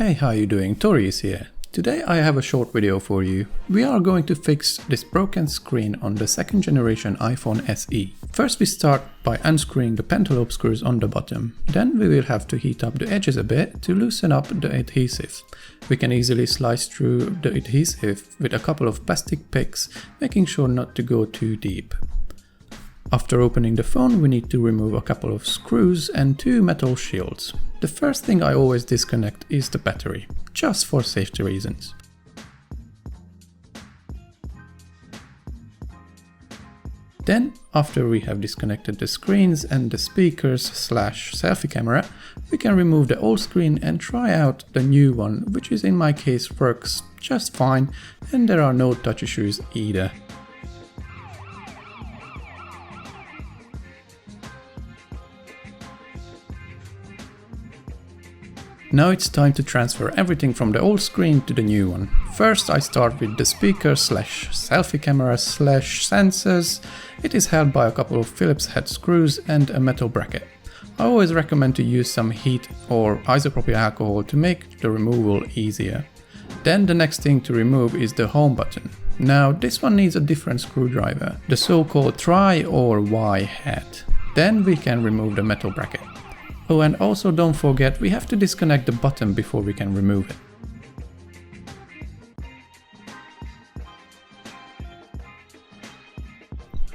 Hey, how you doing? Tori is here. Today I have a short video for you. We are going to fix this broken screen on the second generation iPhone SE. First we start by unscrewing the pentalobe screws on the bottom. Then we will have to heat up the edges a bit to loosen up the adhesive. We can easily slice through the adhesive with a couple of plastic picks, making sure not to go too deep. After opening the phone, we need to remove a couple of screws and two metal shields. The first thing I always disconnect is the battery, just for safety reasons. Then, after we have disconnected the screens and the speakers/selfie camera, we can remove the old screen and try out the new one, which is in my case works just fine and there are no touch issues either. Now it's time to transfer everything from the old screen to the new one. First I start with the speaker/selfie camera/sensors. It is held by a couple of Phillips head screws and a metal bracket. I always recommend to use some heat or isopropyl alcohol to make the removal easier. Then the next thing to remove is the home button. Now this one needs a different screwdriver, the so-called tri or Y head. Then we can remove the metal bracket. Oh, and also don't forget, we have to disconnect the button before we can remove it.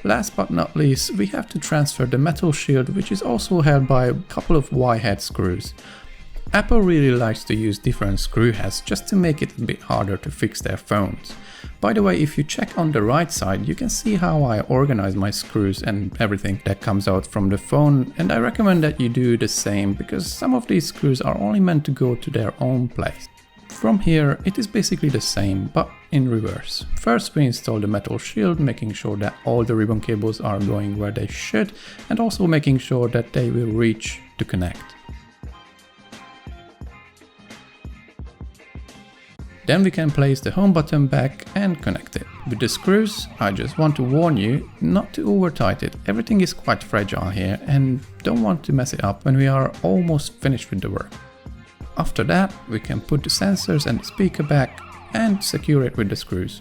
Last but not least, we have to transfer the metal shield, which is also held by a couple of Y-head screws. Apple really likes to use different screw heads just to make it a bit harder to fix their phones. By the way, if you check on the right side, you can see how I organize my screws and everything that comes out from the phone, and I recommend that you do the same because some of these screws are only meant to go to their own place. From here, it is basically the same, but in reverse. First we install the metal shield, making sure that all the ribbon cables are going where they should, and also making sure that they will reach to connect. Then we can place the home button back and connect it. With the screws, I just want to warn you not to over tight it. Everything is quite fragile here and don't want to mess it up when we are almost finished with the work. After that, we can put the sensors and the speaker back and secure it with the screws.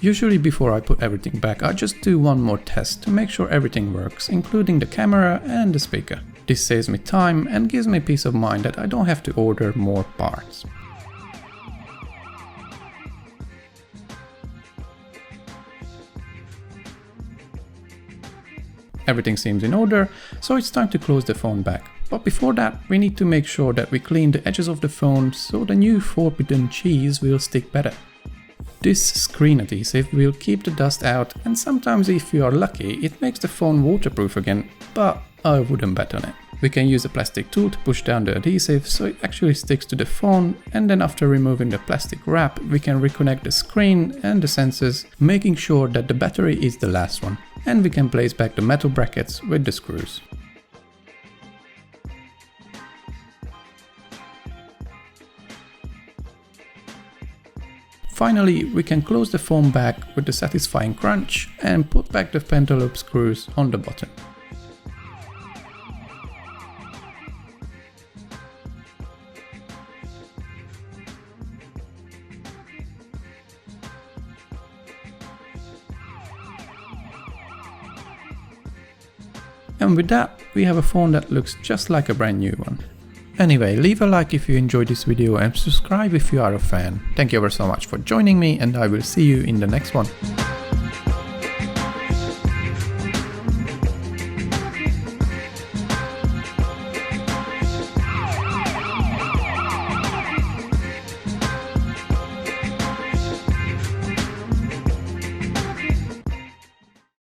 Usually before I put everything back, I just do one more test to make sure everything works, including the camera and the speaker. This saves me time and gives me peace of mind that I don't have to order more parts. Everything seems in order, so it's time to close the phone back. But before that, we need to make sure that we clean the edges of the phone so the new forbidden cheese will stick better. This screen adhesive will keep the dust out, and sometimes if you are lucky it makes the phone waterproof again, but I wouldn't bet on it. We can use a plastic tool to push down the adhesive so it actually sticks to the phone, and then after removing the plastic wrap we can reconnect the screen and the sensors, making sure that the battery is the last one, and we can place back the metal brackets with the screws. Finally, we can close the phone back with the satisfying crunch and put back the pentalobe screws on the bottom. And with that, we have a phone that looks just like a brand new one. Anyway, leave a like if you enjoyed this video and subscribe if you are a fan. Thank you ever so much for joining me, and I will see you in the next one.